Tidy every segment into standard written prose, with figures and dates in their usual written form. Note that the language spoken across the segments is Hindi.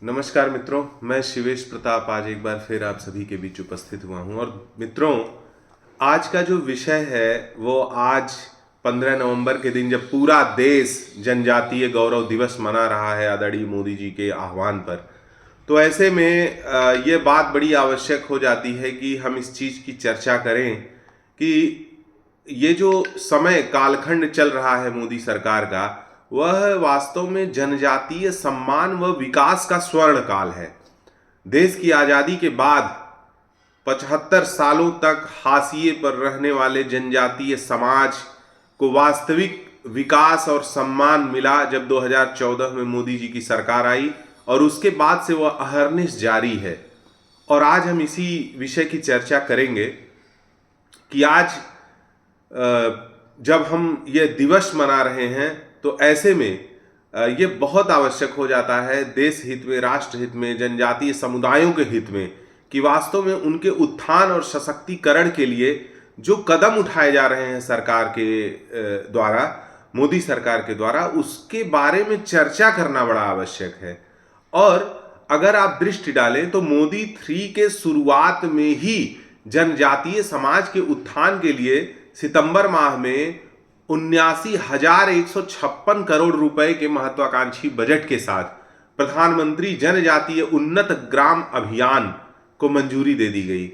नमस्कार मित्रों, मैं शिवेश प्रताप आज एक बार फिर आप सभी के बीच उपस्थित हुआ हूं। और मित्रों, आज का जो विषय है वो आज 15 नवंबर के दिन जब पूरा देश जनजातीय गौरव दिवस मना रहा है आदरणीय मोदी जी के आह्वान पर, तो ऐसे में ये बात बड़ी आवश्यक हो जाती है कि हम इस चीज़ की चर्चा करें कि ये जो समय कालखंड चल रहा है मोदी सरकार का, वह वास्तव में जनजातीय सम्मान व विकास का स्वर्ण काल है। देश की आज़ादी के बाद 75 सालों तक हाशिए पर रहने वाले जनजातीय समाज को वास्तविक विकास और सम्मान मिला जब 2014 में मोदी जी की सरकार आई, और उसके बाद से वह अहर्निश जारी है। और आज हम इसी विषय की चर्चा करेंगे कि आज जब हम ये दिवस मना रहे हैं तो ऐसे में ये बहुत आवश्यक हो जाता है देश हित में, राष्ट्र हित में, जनजातीय समुदायों के हित में, कि वास्तव में उनके उत्थान और सशक्तिकरण के लिए जो कदम उठाए जा रहे हैं सरकार के द्वारा, मोदी सरकार के द्वारा, उसके बारे में चर्चा करना बड़ा आवश्यक है। और अगर आप दृष्टि डालें तो मोदी 3 के शुरुआत में ही जनजातीय समाज के उत्थान के लिए सितंबर माह में 79,156 करोड़ रुपए के महत्वाकांक्षी बजट के साथ प्रधानमंत्री जनजातीय उन्नत ग्राम अभियान को मंजूरी दे दी गई,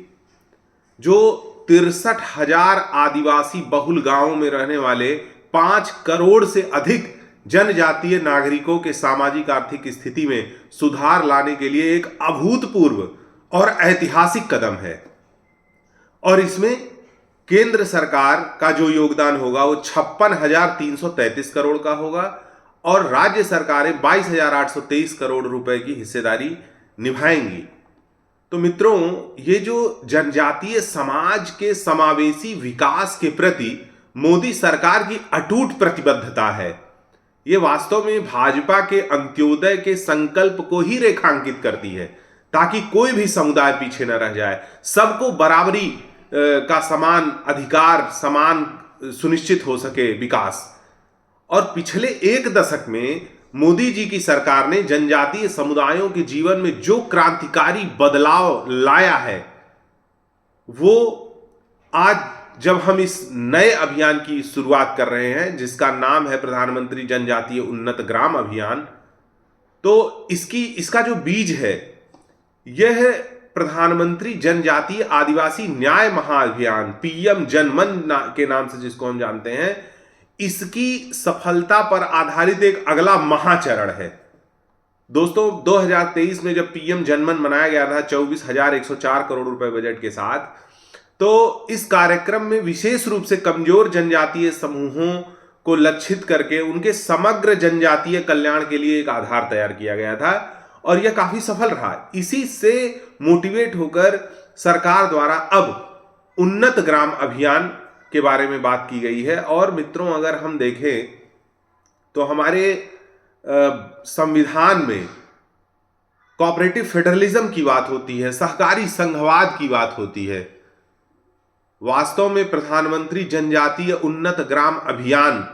जो 63,000 आदिवासी बहुल गांवों में रहने वाले 5 करोड़ से अधिक जनजातीय नागरिकों के सामाजिक आर्थिक स्थिति में सुधार लाने के लिए एक अभूतपूर्व और ऐतिहासिक कदम है। और इसमें केंद्र सरकार का जो योगदान होगा वो 56,333 करोड़ का होगा, और राज्य सरकारें 22,823 करोड़ रुपए की हिस्सेदारी निभाएंगी। तो मित्रों, ये जो जनजातीय समाज के समावेशी विकास के प्रति मोदी सरकार की अटूट प्रतिबद्धता है, ये वास्तव में भाजपा के अंत्योदय के संकल्प को ही रेखांकित करती है, ताकि कोई भी समुदाय पीछे न रह जाए, सबको बराबरी का समान अधिकार, समान सुनिश्चित हो सके विकास। और पिछले 1 दशक में मोदी जी की सरकार ने जनजातीय समुदायों के जीवन में जो क्रांतिकारी बदलाव लाया है, वो आज जब हम इस नए अभियान की शुरुआत कर रहे हैं जिसका नाम है प्रधानमंत्री जनजातीय उन्नत ग्राम अभियान, तो इसका जो बीज है यह प्रधानमंत्री जनजातीय आदिवासी न्याय महाअभियान, पीएम जनमन के नाम से जिसको हम जानते हैं, इसकी सफलता पर आधारित एक अगला महाचरण है। दोस्तों, 2023 में जब पीएम जनमन मनाया गया था 24,104 करोड़ रुपए बजट के साथ, तो इस कार्यक्रम में विशेष रूप से कमजोर जनजातीय समूहों को लक्षित करके उनके समग्र जनजातीय कल्याण के लिए एक आधार तैयार किया गया था, और यह काफी सफल रहा। इसी से मोटिवेट होकर सरकार द्वारा अब उन्नत ग्राम अभियान के बारे में बात की गई है। और मित्रों, अगर हम देखें तो हमारे संविधान में कोऑपरेटिव फेडरलिज्म की बात होती है, सहकारी संघवाद की बात होती है। वास्तव में प्रधानमंत्री जनजातीय उन्नत ग्राम अभियान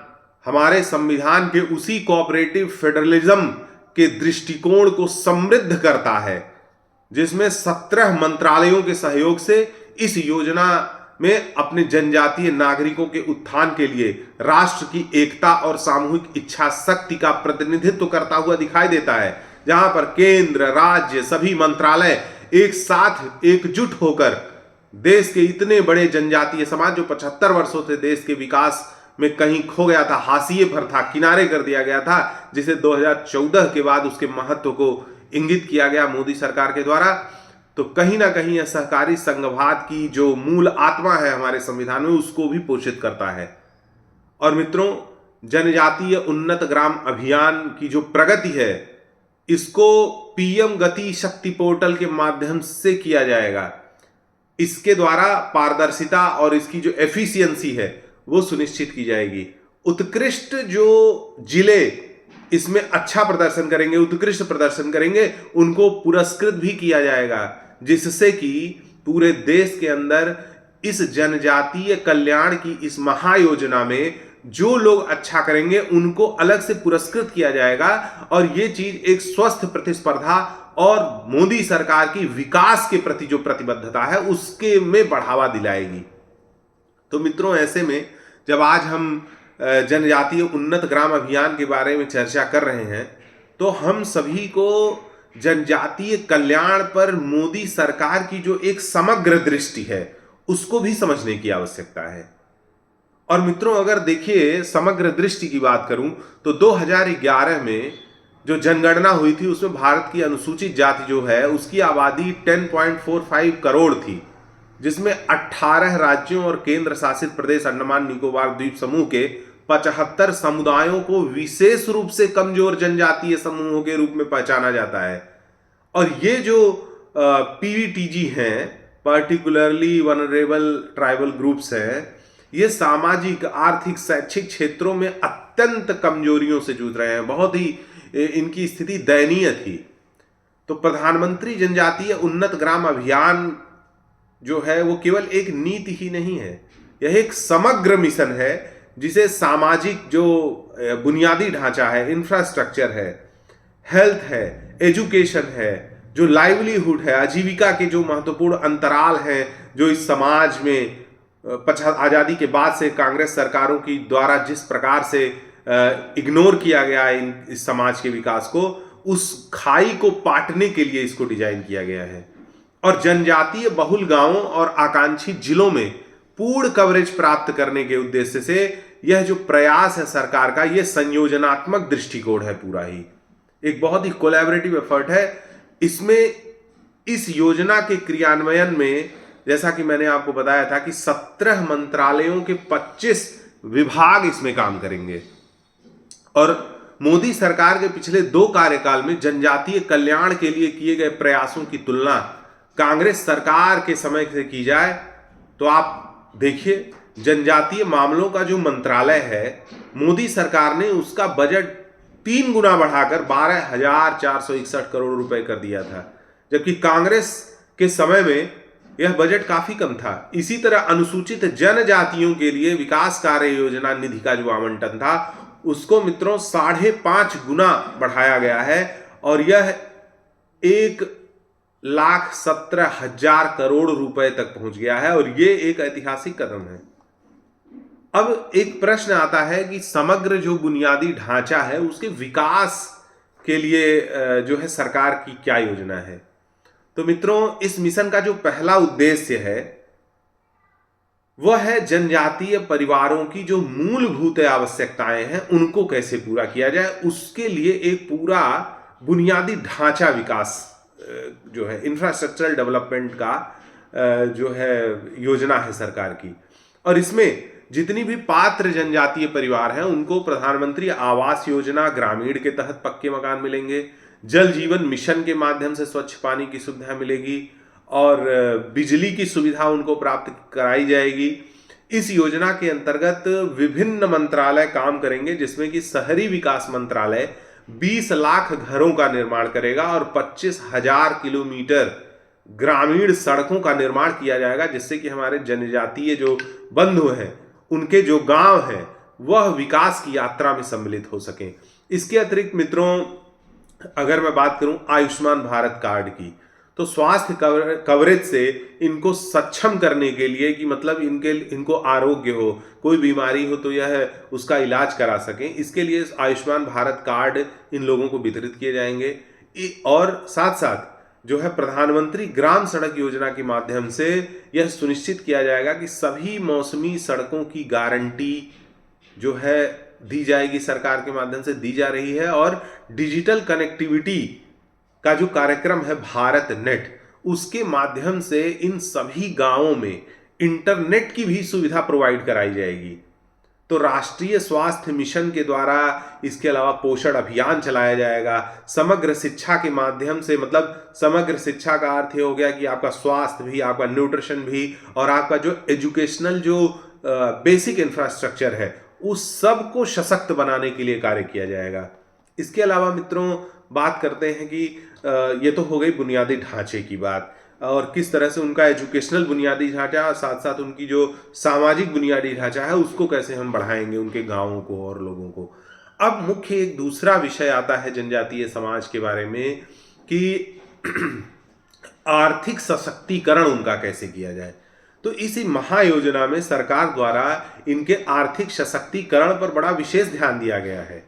हमारे संविधान के उसी कोऑपरेटिव फेडरलिज्म के दृष्टिकोण को समृद्ध करता है, जिसमें 17 मंत्रालयों के सहयोग से इस योजना में अपने जनजातीय नागरिकों के उत्थान के लिए राष्ट्र की एकता और सामूहिक इच्छा शक्ति का प्रतिनिधित्व करता हुआ दिखाई देता है, जहां पर केंद्र, राज्य, सभी मंत्रालय एक साथ एकजुट होकर देश के इतने बड़े जनजातीय समाज जो 75 वर्षों से देश के विकास में कहीं खो गया था, हाशिए पर था, किनारे कर दिया गया था, जिसे 2014 के बाद उसके महत्व को इंगित किया गया मोदी सरकार के द्वारा, तो कहीं ना कहीं यह सहकारी संघवाद की जो मूल आत्मा है हमारे संविधान में, उसको भी पोषित करता है। और मित्रों, जनजातीय उन्नत ग्राम अभियान की जो प्रगति है, इसको पीएम गति शक्ति पोर्टल के माध्यम से किया जाएगा। इसके द्वारा पारदर्शिता और इसकी जो एफिशिएंसी है वो सुनिश्चित की जाएगी। उत्कृष्ट जो जिले इसमें अच्छा प्रदर्शन करेंगे, उत्कृष्ट प्रदर्शन करेंगे, उनको पुरस्कृत भी किया जाएगा, जिससे कि पूरे देश के अंदर इस जनजातीय कल्याण की इस महायोजना में जो लोग अच्छा करेंगे उनको अलग से पुरस्कृत किया जाएगा। और ये चीज एक स्वस्थ प्रतिस्पर्धा और मोदी सरकार की विकास के प्रति जो प्रतिबद्धता है उसके में बढ़ावा दिलाएगी। तो मित्रों, ऐसे में जब आज हम जनजातीय उन्नत ग्राम अभियान के बारे में चर्चा कर रहे हैं तो हम सभी को जनजातीय कल्याण पर मोदी सरकार की जो एक समग्र दृष्टि है उसको भी समझने की आवश्यकता है। और मित्रों, अगर देखिए समग्र दृष्टि की बात करूं तो 2011 में जो जनगणना हुई थी उसमें भारत की अनुसूचित जाति जो है उसकी आबादी 10.45 करोड़ थी, जिसमें 18 राज्यों और केंद्र शासित प्रदेश अंडमान निकोबार द्वीप समूह के 75 समुदायों को विशेष रूप से कमजोर जनजातीय समूहों के रूप में पहचाना जाता है। और ये जो पीवीटीजी हैं, पर्टिकुलरली वनरेबल ट्राइबल ग्रुप्स हैं, ये सामाजिक, आर्थिक, शैक्षिक क्षेत्रों में अत्यंत कमजोरियों से जूझ रहे हैं। बहुत ही इनकी स्थिति दयनीय थी। तो प्रधानमंत्री जनजातीय उन्नत ग्राम अभियान जो है वो केवल एक नीति ही नहीं है, यह एक समग्र मिशन है जिसे सामाजिक जो बुनियादी ढांचा है, इंफ्रास्ट्रक्चर है, हेल्थ है, एजुकेशन है, जो लाइवलीहुड है, आजीविका के जो महत्वपूर्ण अंतराल हैं जो इस समाज में आज़ादी के बाद से कांग्रेस सरकारों की द्वारा जिस प्रकार से इग्नोर किया गया है इस समाज के विकास को, उस खाई को पाटने के लिए इसको डिजाइन किया गया है। और जनजातीय बहुल गांवों और आकांक्षी जिलों में पूर्ण कवरेज प्राप्त करने के उद्देश्य से यह जो प्रयास है सरकार का, यह संयोजनात्मक दृष्टिकोण है, पूरा ही एक बहुत ही कोलैबोरेटिव एफर्ट है। इसमें इस योजना के क्रियान्वयन में, जैसा कि मैंने आपको बताया था कि 17 मंत्रालयों के 25 विभाग इसमें काम करेंगे। और मोदी सरकार के पिछले 2 कार्यकाल में जनजातीय कल्याण के लिए किए गए प्रयासों की तुलना कांग्रेस सरकार के समय से की जाए तो आप देखिए, जनजातीय मामलों का जो मंत्रालय है, मोदी सरकार ने उसका बजट 3 गुना बढ़ाकर 12,461 करोड़ रुपए कर दिया था, जबकि कांग्रेस के समय में यह बजट काफी कम था। इसी तरह अनुसूचित जनजातियों के लिए विकास कार्य योजना निधि का जो आवंटन था उसको मित्रों 5.5 गुना बढ़ाया गया है और यह 1,17,000 करोड़ रुपए तक पहुंच गया है और यह एक ऐतिहासिक कदम है। अब एक प्रश्न आता है कि समग्र जो बुनियादी ढांचा है उसके विकास के लिए जो है सरकार की क्या योजना है। तो मित्रों, इस मिशन का जो पहला उद्देश्य है वह है जनजातीय परिवारों की जो मूलभूत आवश्यकताएं हैं उनको कैसे पूरा किया जाए, उसके लिए एक पूरा बुनियादी ढांचा विकास जो है इंफ्रास्ट्रक्चरल डेवलपमेंट का जो है योजना है सरकार की। और इसमें जितनी भी पात्र जनजातीय परिवार हैं उनको प्रधानमंत्री आवास योजना ग्रामीण के तहत पक्के मकान मिलेंगे, जल जीवन मिशन के माध्यम से स्वच्छ पानी की सुविधा मिलेगी और बिजली की सुविधा उनको प्राप्त कराई जाएगी। इस योजना के अंतर्गत विभिन्न मंत्रालय काम करेंगे, जिसमें कि शहरी विकास मंत्रालय 20 लाख घरों का निर्माण करेगा और 25,000 किलोमीटर ग्रामीण सड़कों का निर्माण किया जाएगा, जिससे कि हमारे जनजातीय जो बंधु हैं उनके जो गांव हैं वह विकास की यात्रा में सम्मिलित हो सकें। इसके अतिरिक्त मित्रों, अगर मैं बात करूं आयुष्मान भारत कार्ड की, तो स्वास्थ्य कवरेज से इनको सक्षम करने के लिए कि मतलब इनको आरोग्य हो, कोई बीमारी हो तो यह उसका इलाज करा सकें, इसके लिए आयुष्मान भारत कार्ड इन लोगों को वितरित किए जाएंगे। और साथ साथ जो है प्रधानमंत्री ग्राम सड़क योजना के माध्यम से यह सुनिश्चित किया जाएगा कि सभी मौसमी सड़कों की गारंटी जो है दी जाएगी, सरकार के माध्यम से दी जा रही है। और डिजिटल कनेक्टिविटी का जो कार्यक्रम है भारत नेट, उसके माध्यम से इन सभी गांवों में इंटरनेट की भी सुविधा प्रोवाइड कराई जाएगी। तो राष्ट्रीय स्वास्थ्य मिशन के द्वारा इसके अलावा पोषण अभियान चलाया जाएगा। समग्र शिक्षा के माध्यम से, मतलब समग्र शिक्षा का अर्थ ये हो गया कि आपका स्वास्थ्य भी, आपका न्यूट्रिशन भी और आपका जो एजुकेशनल जो बेसिक इंफ्रास्ट्रक्चर है उस सब को सशक्त बनाने के लिए कार्य किया जाएगा। इसके अलावा मित्रों बात करते हैं कि ये तो हो गई बुनियादी ढांचे की बात और किस तरह से उनका एजुकेशनल बुनियादी ढांचा और साथ साथ उनकी जो सामाजिक बुनियादी ढांचा है उसको कैसे हम बढ़ाएंगे उनके गांवों को और लोगों को। अब मुख्य एक दूसरा विषय आता है जनजातीय समाज के बारे में कि आर्थिक सशक्तिकरण उनका कैसे किया जाए। तो इसी महायोजना में सरकार द्वारा इनके आर्थिक सशक्तिकरण पर बड़ा विशेष ध्यान दिया गया है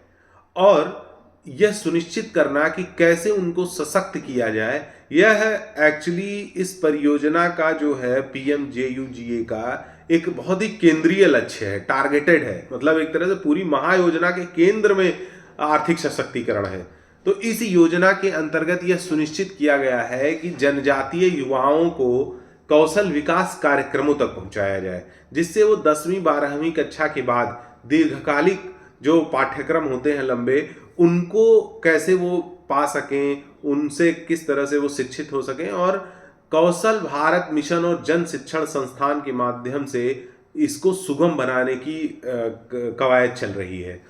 और यह सुनिश्चित करना कि कैसे उनको सशक्त किया जाए, यह एक्चुअली इस परियोजना का जो है PMJUGA का एक बहुत ही केंद्रीय लक्ष्य है, टारगेटेड है। मतलब एक तरह से पूरी महायोजना के केंद्र में आर्थिक सशक्तिकरण है। तो इस योजना के अंतर्गत यह सुनिश्चित किया गया है कि जनजातीय युवाओं को कौशल विकास कार्यक्रमों तक पहुंचाया जाए, जिससे वो 10वीं 12वीं कक्षा के बाद दीर्घकालिक जो पाठ्यक्रम होते हैं लंबे, उनको कैसे वो पा सकें, उनसे किस तरह से वो शिक्षित हो सकें, और कौशल भारत मिशन और जन शिक्षण संस्थान के माध्यम से इसको सुगम बनाने की कवायद चल रही है।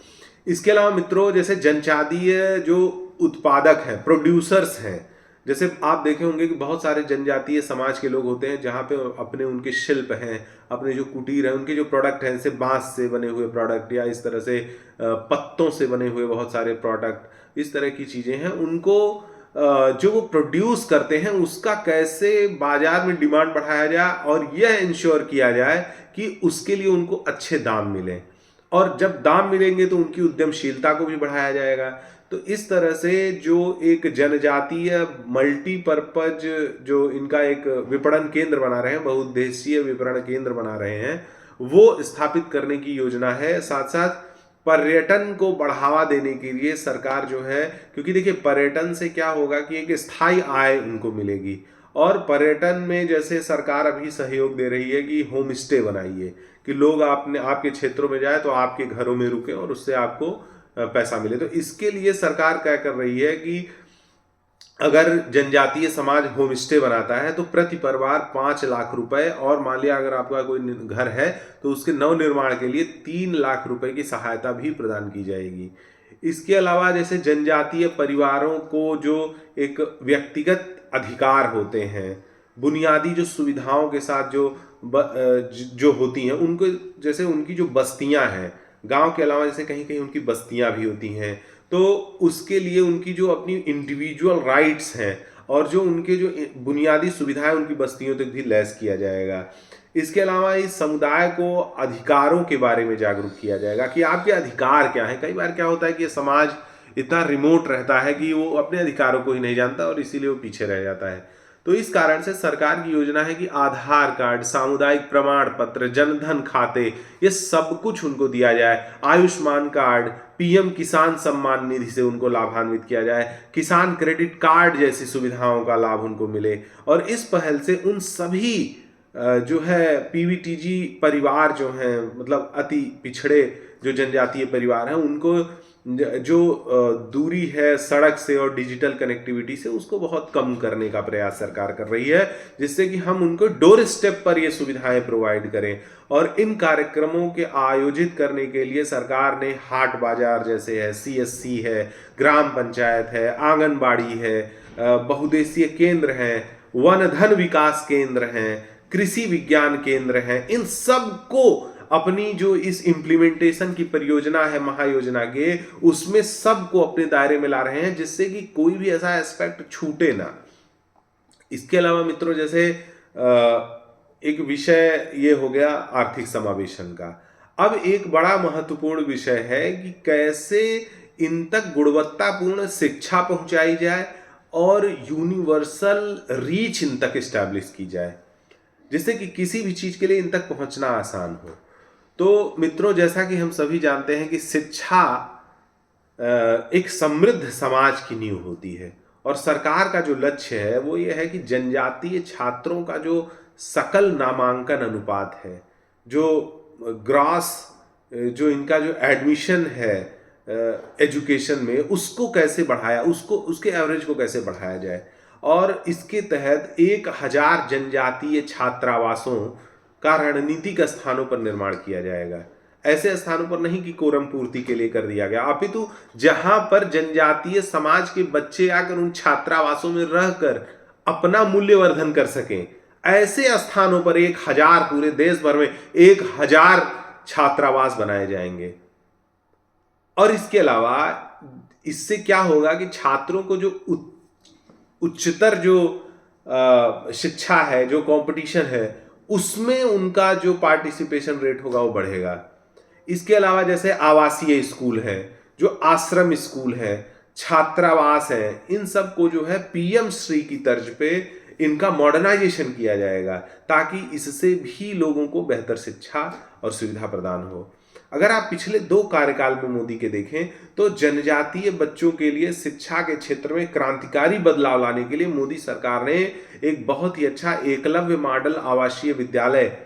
इसके अलावा मित्रों, जैसे जनजातीय जो उत्पादक हैं, प्रोड्यूसर्स हैं, जैसे आप देखे होंगे कि बहुत सारे जनजातीय समाज के लोग होते हैं जहाँ पे अपने उनके शिल्प हैं, अपने जो कुटीर हैं, उनके जो प्रोडक्ट हैं, जैसे बांस से बने हुए प्रोडक्ट या इस तरह से पत्तों से बने हुए बहुत सारे प्रोडक्ट, इस तरह की चीज़ें हैं, उनको जो वो प्रोड्यूस करते हैं उसका कैसे बाजार में डिमांड बढ़ाया जाए और यह इंश्योर किया जाए कि उसके लिए उनको अच्छे दाम मिलें, और जब दाम मिलेंगे तो उनकी उद्यमशीलता को भी बढ़ाया जाएगा। तो इस तरह से जो एक जनजातीय मल्टीपर्पज जो इनका एक विपणन केंद्र बना रहे हैं, बहुउद्देशीय विपणन केंद्र बना रहे हैं, वो स्थापित करने की योजना है। साथ साथ पर्यटन को बढ़ावा देने के लिए सरकार जो है, क्योंकि देखिए पर्यटन से क्या होगा कि एक स्थायी आय उनको मिलेगी, और पर्यटन में जैसे सरकार अभी सहयोग दे रही है कि होम स्टे बनाइए, कि लोग आपके क्षेत्रों में जाए तो आपके घरों में रुके और उससे आपको पैसा मिले। तो इसके लिए सरकार क्या कर रही है कि अगर जनजातीय समाज होम स्टे बनाता है तो प्रति परिवार 5 लाख रुपए, और मान लिया अगर आपका कोई घर है तो उसके नवनिर्माण के लिए 3 लाख रुपए की सहायता भी प्रदान की जाएगी। इसके अलावा जैसे जनजातीय परिवारों को जो एक व्यक्तिगत अधिकार होते हैं, बुनियादी जो सुविधाओं के साथ जो होती हैं, उनको जैसे उनकी जो बस्तियां हैं, गांव के अलावा जैसे कहीं कहीं उनकी बस्तियां भी होती हैं, तो उसके लिए उनकी जो अपनी इंडिविजुअल राइट्स हैं और जो उनके जो बुनियादी सुविधाएं उनकी बस्तियों तक भी लैस किया जाएगा। इसके अलावा इस समुदाय को अधिकारों के बारे में जागरूक किया जाएगा कि आपके अधिकार क्या हैं। कई बार क्या होता है कि समाज इतना रिमोट रहता है कि वो अपने अधिकारों को ही नहीं जानता और इसीलिए वो पीछे रह जाता है। तो इस कारण से सरकार की योजना है कि आधार कार्ड, सामुदायिक प्रमाण पत्र, जनधन खाते, ये सब कुछ उनको दिया जाए। आयुष्मान कार्ड, PM किसान सम्मान निधि से उनको लाभान्वित किया जाए, किसान क्रेडिट कार्ड जैसी सुविधाओं का लाभ उनको मिले। और इस पहल से उन सभी जो है PVTG परिवार जो हैं, मतलब अति पिछड़े जो जनजातीय परिवार हैं, उनको जो दूरी है सड़क से और डिजिटल कनेक्टिविटी से, उसको बहुत कम करने का प्रयास सरकार कर रही है, जिससे कि हम उनको डोर स्टेप पर ये सुविधाएं प्रोवाइड करें। और इन कार्यक्रमों के आयोजित करने के लिए सरकार ने हाट बाजार जैसे है, CSC है, ग्राम पंचायत है, आंगनबाड़ी है, बहुउद्देशीय केंद्र हैं, वन धन विकास केंद्र हैं, कृषि विज्ञान केंद्र हैं, इन सब को अपनी जो इस इम्प्लीमेंटेशन की परियोजना है महायोजना के, उसमें सबको अपने दायरे में ला रहे हैं, जिससे कि कोई भी ऐसा एस्पेक्ट छूटे ना। इसके अलावा मित्रों, जैसे एक विषय ये हो गया आर्थिक समावेशन का। अब एक बड़ा महत्वपूर्ण विषय है कि कैसे इन तक गुणवत्तापूर्ण शिक्षा पहुंचाई जाए और यूनिवर्सल रीच इन तक एस्टैब्लिश की जाए, जिससे कि किसी भी चीज के लिए इन तक पहुंचना आसान हो। तो मित्रों, जैसा कि हम सभी जानते हैं कि शिक्षा एक समृद्ध समाज की नींव होती है, और सरकार का जो लक्ष्य है वो ये है कि जनजातीय छात्रों का जो सकल नामांकन अनुपात है, जो ग्रॉस जो इनका जो एडमिशन है एजुकेशन में, उसको कैसे बढ़ाया, उसके एवरेज को कैसे बढ़ाया जाए। और इसके तहत 1000 जनजातीय छात्रावासों का रणनीतिक स्थानों पर निर्माण किया जाएगा। ऐसे स्थानों पर नहीं कि कोरम पूर्ति के लिए कर दिया गया, अपितु जहां पर जनजातीय समाज के बच्चे आकर उन छात्रावासों में रहकर अपना मूल्यवर्धन कर सकें, ऐसे स्थानों पर 1000, पूरे देश भर में 1000 छात्रावास बनाए जाएंगे। और इसके अलावा इससे क्या होगा कि छात्रों को जो उच्चतर जो शिक्षा है, जो कंपटीशन है, उसमें उनका जो पार्टिसिपेशन रेट होगा वो बढ़ेगा। इसके अलावा जैसे आवासीय स्कूल है, जो आश्रम स्कूल है, छात्रावास है, इन सब को जो है पीएम श्री की तर्ज पे इनका मॉडर्नाइजेशन किया जाएगा, ताकि इससे भी लोगों को बेहतर शिक्षा और सुविधा प्रदान हो। अगर आप पिछले 2 कार्यकाल में मोदी के देखें तो जनजातीय बच्चों के लिए शिक्षा के क्षेत्र में क्रांतिकारी बदलाव लाने के लिए मोदी सरकार ने एक बहुत ही अच्छा एकलव्य मॉडल आवासीय विद्यालय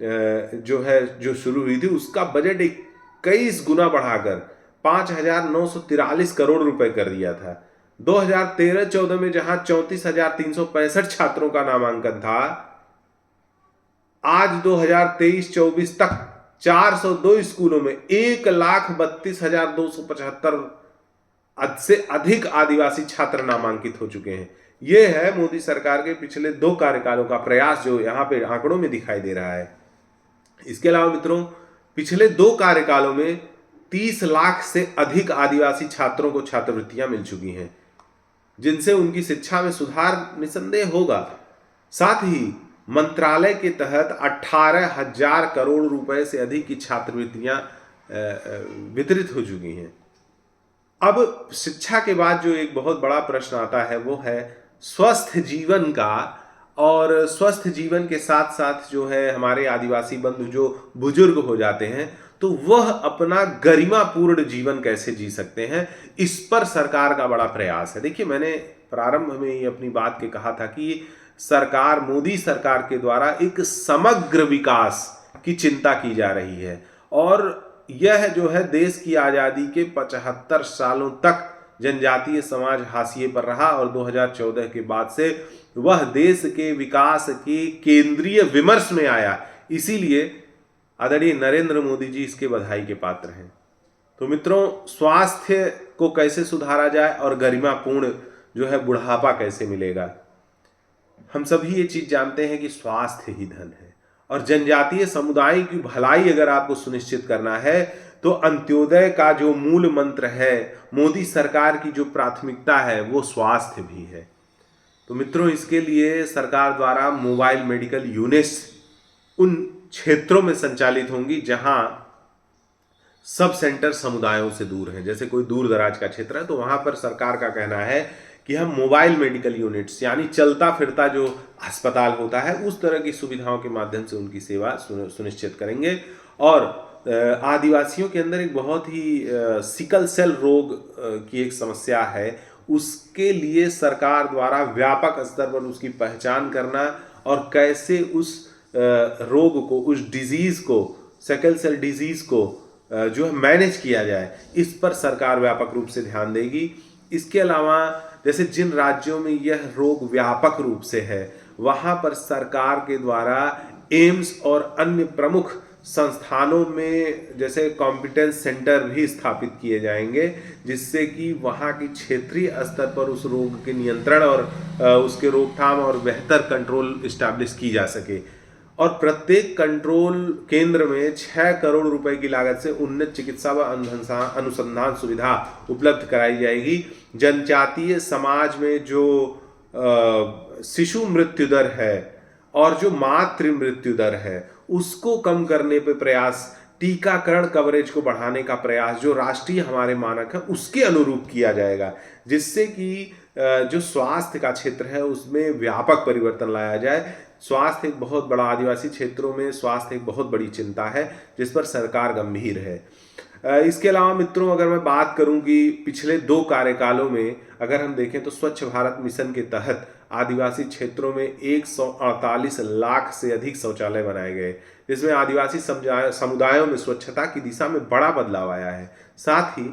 जो शुरू हुई थी, उसका बजट 21 गुना बढ़ाकर 5,943 करोड़ रुपए कर दिया था। 2013-14 में जहां 34,365 छात्रों का नामांकन था, आज 2023-24 तक 402 स्कूलों में 1,32,275 से अधिक आदिवासी छात्र नामांकित हो चुके हैं। यह है मोदी सरकार के पिछले 2 कार्यकालों का प्रयास, जो यहां पे आंकड़ों में दिखाई दे रहा है। इसके अलावा मित्रों, पिछले 2 कार्यकालों में 30 लाख से अधिक आदिवासी छात्रों को छात्रवृत्तियां मिल चुकी हैं, जिनसे उनकी शिक्षा में सुधार निसंदेह होगा। साथ ही मंत्रालय के तहत 18,000 करोड़ रुपए से अधिक की छात्रवृत्तियां वितरित हो चुकी हैं। अब शिक्षा के बाद जो एक बहुत बड़ा प्रश्न आता है वो है स्वस्थ जीवन का, और स्वस्थ जीवन के साथ साथ जो है हमारे आदिवासी बंधु जो बुजुर्ग हो जाते हैं तो वह अपना गरिमापूर्ण जीवन कैसे जी सकते हैं, इस पर सरकार का बड़ा प्रयास है। देखिए, मैंने प्रारंभ में ही अपनी बात के कहा था कि सरकार, मोदी सरकार के द्वारा एक समग्र विकास की चिंता की जा रही है, और यह जो है देश की आज़ादी के 75 सालों तक जनजातीय समाज हाशिए पर रहा, और 2014 के बाद से वह देश के विकास के केंद्रीय विमर्श में आया। इसीलिए आदरणीय नरेंद्र मोदी जी इसके बधाई के पात्र हैं। तो मित्रों, स्वास्थ्य को कैसे सुधारा जाए और गरिमापूर्ण जो है बुढ़ापा कैसे मिलेगा, हम सभी ये चीज जानते हैं कि स्वास्थ्य ही धन है, और जनजातीय समुदाय की भलाई अगर आपको सुनिश्चित करना है तो अंत्योदय का जो मूल मंत्र है, मोदी सरकार की जो प्राथमिकता है, वो स्वास्थ्य भी है। तो मित्रों, इसके लिए सरकार द्वारा मोबाइल मेडिकल यूनिट्स उन क्षेत्रों में संचालित होंगी जहां सब सेंटर समुदायों से दूर हैं। जैसे कोई दूर दराज का क्षेत्र है तो वहां पर सरकार का कहना है कि हम मोबाइल मेडिकल यूनिट्स, यानी चलता फिरता जो अस्पताल होता है, उस तरह की सुविधाओं के माध्यम से उनकी सेवा सुनिश्चित करेंगे। और आदिवासियों के अंदर एक बहुत ही सिकल सेल रोग की एक समस्या है, उसके लिए सरकार द्वारा व्यापक स्तर पर उसकी पहचान करना और कैसे उस रोग को, उस डिजीज को, सिकल सेल डिजीज को जो है मैनेज किया जाए, इस पर सरकार व्यापक रूप से ध्यान देगी। इसके अलावा जैसे जिन राज्यों में यह रोग व्यापक रूप से है, वहां पर सरकार के द्वारा एम्स और अन्य प्रमुख संस्थानों में जैसे कॉम्पिटेंस सेंटर भी स्थापित किए जाएंगे, जिससे कि वहाँ की क्षेत्रीय स्तर पर उस रोग के नियंत्रण और उसके रोकथाम और बेहतर कंट्रोल इस्टेब्लिश की जा सके। और प्रत्येक कंट्रोल केंद्र में 6 करोड़ रुपए की लागत से उन्नत चिकित्सा व अनुसंधान सुविधा उपलब्ध कराई जाएगी। जनजातीय समाज में जो शिशु मृत्यु दर है और जो मातृ मृत्यु दर है, उसको कम करने पे प्रयास, टीकाकरण कवरेज को बढ़ाने का प्रयास जो राष्ट्रीय हमारे मानक है उसके अनुरूप किया जाएगा, जिससे कि जो स्वास्थ्य का क्षेत्र है उसमें व्यापक परिवर्तन लाया जाए। स्वास्थ्य एक बहुत बड़ा, आदिवासी क्षेत्रों में स्वास्थ्य एक बहुत बड़ी चिंता है जिस पर सरकार गंभीर है। इसके अलावा मित्रों, अगर मैं बात करूं कि पिछले 2 कार्यकालों में अगर हम देखें तो स्वच्छ भारत मिशन के तहत आदिवासी क्षेत्रों में 148 लाख से अधिक शौचालय बनाए गए, जिसमें आदिवासी समुदायों में स्वच्छता की दिशा में बड़ा बदलाव आया है। साथ ही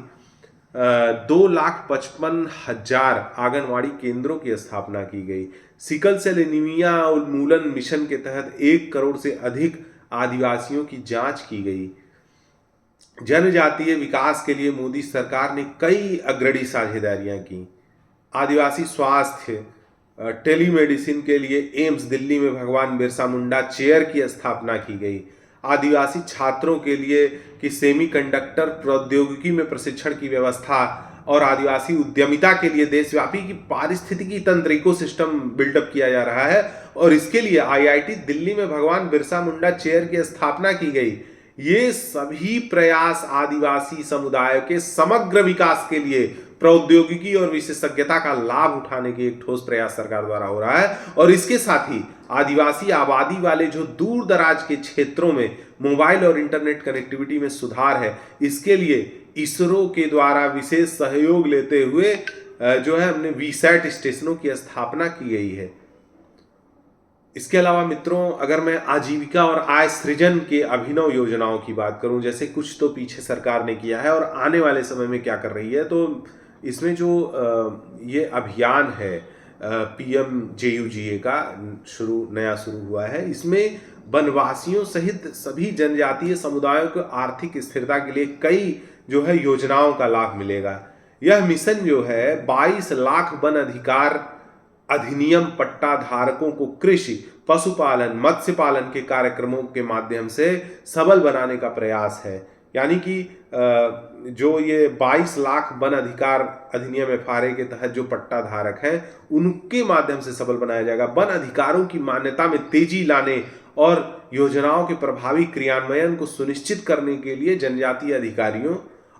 2,55,000 आंगनवाड़ी केंद्रों की स्थापना की गई। सिकल सेल एनीमिया उन्मूलन मिशन के तहत 1 करोड़ से अधिक आदिवासियों की जांच की गई। जनजातीय विकास के लिए मोदी सरकार ने कई अग्रणी साझेदारियां की। आदिवासी स्वास्थ्य, टेलीमेडिसिन के लिए एम्स दिल्ली में भगवान बिरसा मुंडा चेयर की स्थापना की गई। आदिवासी छात्रों के लिए कि सेमीकंडक्टर प्रौद्योगिकी में प्रशिक्षण की व्यवस्था और आदिवासी उद्यमिता के लिए देशव्यापी की पारिस्थितिकी तंत्र इकोसिस्टम बिल्डअप किया जा रहा है और इसके लिए आईआईटी दिल्ली में भगवान बिरसा मुंडा चेयर की स्थापना की गई। ये सभी प्रयास आदिवासी समुदाय के समग्र विकास के लिए प्रौद्योगिकी और विशेषज्ञता का लाभ उठाने के एक ठोस प्रयास सरकार द्वारा हो रहा है और इसके साथ ही आदिवासी आबादी वाले जो दूर दराज के क्षेत्रों में मोबाइल और इंटरनेट कनेक्टिविटी में सुधार है, इसके लिए इसरो के द्वारा विशेष सहयोग लेते हुए जो है हमने वीसैट स्टेशनों की स्थापना की गई है। इसके अलावा मित्रों, अगर मैं आजीविका और आय सृजन के अभिनव योजनाओं की बात करूं, जैसे कुछ तो पीछे सरकार ने किया है और आने वाले समय में क्या कर रही है, तो इसमें जो ये अभियान है PMJUGA का नया शुरू हुआ है, इसमें वनवासियों सहित सभी जनजातीय समुदायों को आर्थिक स्थिरता के लिए कई जो है योजनाओं का लाभ मिलेगा। यह मिशन जो है 22 लाख वन अधिकार अधिनियम पट्टा धारकों को कृषि, पशुपालन, मत्स्य पालन के कार्यक्रमों के माध्यम से सबल बनाने का प्रयास है। यानी कि जो ये 22 लाख वन अधिकार अधिनियम FRA के तहत जो पट्टा धारक हैं उनके माध्यम से सबल बनाया जाएगा। वन अधिकारों की मान्यता में तेजी लाने और योजनाओं के प्रभावी क्रियान्वयन को सुनिश्चित करने के लिए जनजातीय अधिकारियों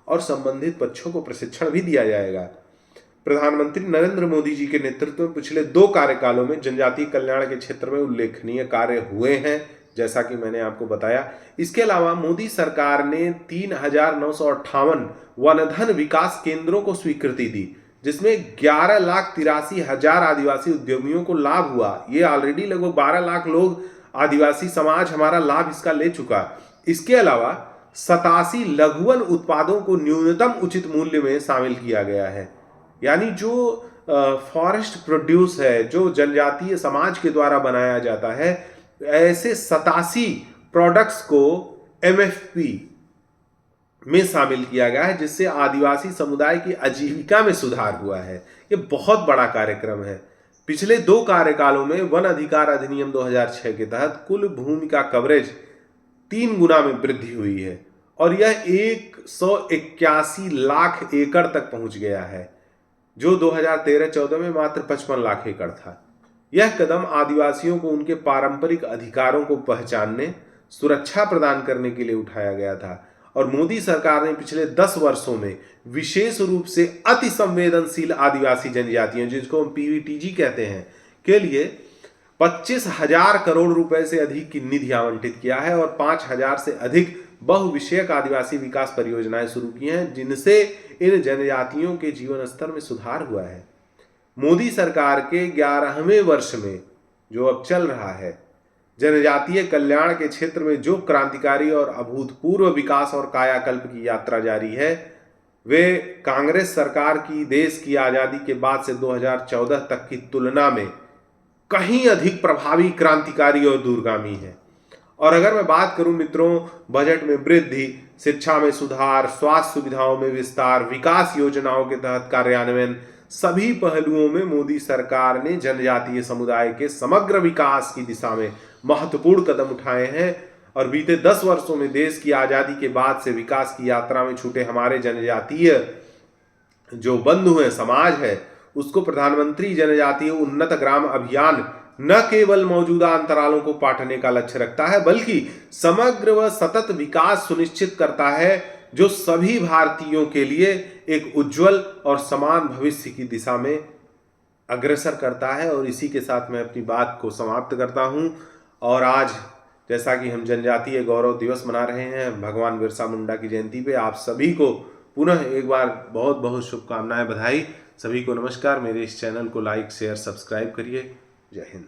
और संबंधित पक्षों को प्रशिक्षण भी दिया जाएगा। प्रधानमंत्री नरेंद्र मोदी जी के नेतृत्व में पिछले 2 कार्यकालों में जनजातीय कल्याण के क्षेत्र में उल्लेखनीय कार्य हुए हैं, जैसा कि मैंने आपको बताया। इसके अलावा मोदी सरकार ने 3,958 वनधन विकास केंद्रों को स्वीकृति दी, जिसमें 11,83,000 आदिवासी उद्यमियों को लाभ हुआ। ये ऑलरेडी लगभग 12 लाख लोग आदिवासी समाज हमारा लाभ इसका ले चुका। इसके अलावा 87 लघुवन उत्पादों को न्यूनतम उचित मूल्य में शामिल किया गया है। यानी जो फॉरेस्ट प्रोड्यूस है, जो जनजातीय समाज के द्वारा बनाया जाता है, ऐसे 87 प्रोडक्ट्स को MFP में शामिल किया गया है, जिससे आदिवासी समुदाय की आजीविका में सुधार हुआ है। ये बहुत बड़ा कार्यक्रम है। पिछले 2 कार्यकालों में वन अधिकार अधिनियम 2006 के तहत कुल भूमि का कवरेज 3 गुना में वृद्धि हुई है और यह 181 लाख एकड़ तक पहुंच गया है, जो 2013-14 में मात्र 55 लाख एकड़ था। यह कदम आदिवासियों को उनके पारंपरिक अधिकारों को पहचानने, सुरक्षा प्रदान करने के लिए उठाया गया था और मोदी सरकार ने पिछले 10 वर्षों में विशेष रूप से अति संवेदनशील आदिवासी जनजातियों, जिसको हम PVTG कहते हैं, के लिए 25,000 करोड़ रुपए से अधिक की निधि आवंटित किया है और 5,000 से अधिक बहुविषयक आदिवासी विकास परियोजनाएं शुरू की हैं, जिनसे इन जनजातियों के जीवन स्तर में सुधार हुआ है। मोदी सरकार के 11वें वर्ष में जो अब चल रहा है, जनजातीय कल्याण के क्षेत्र में जो क्रांतिकारी और अभूतपूर्व विकास और कायाकल्प की यात्रा जारी है, वे कांग्रेस सरकार की देश की आजादी के बाद से 2014 तक की तुलना में कहीं अधिक प्रभावी, क्रांतिकारी और दूरगामी है। और अगर मैं बात करूं मित्रों, बजट में वृद्धि, शिक्षा में सुधार, स्वास्थ्य सुविधाओं में विस्तार, विकास योजनाओं के तहत कार्यान्वयन, सभी पहलुओं में मोदी सरकार ने जनजातीय समुदाय के समग्र विकास की दिशा में महत्वपूर्ण कदम उठाए हैं और बीते 10 वर्षों में देश की आजादी के बाद से विकास की यात्रा में छूटे हमारे जनजातीय जो बंधु हैं, समाज है, उसको प्रधानमंत्री जनजातीय उन्नत ग्राम अभियान न केवल मौजूदा अंतरालों को पाटने का लक्ष्य रखता है, बल्कि समग्र व सतत विकास सुनिश्चित करता है, जो सभी भारतीयों के लिए एक उज्जवल और समान भविष्य की दिशा में अग्रसर करता है। और इसी के साथ मैं अपनी बात को समाप्त करता हूं। और आज जैसा कि हम जनजातीय गौरव दिवस मना रहे हैं, भगवान बिरसा मुंडा की जयंती पे आप सभी को पुनः एक बार बहुत बहुत शुभकामनाएं, बधाई। सभी को नमस्कार। मेरे इस चैनल को लाइक, शेयर, सब्सक्राइब करिए। जय हिंद।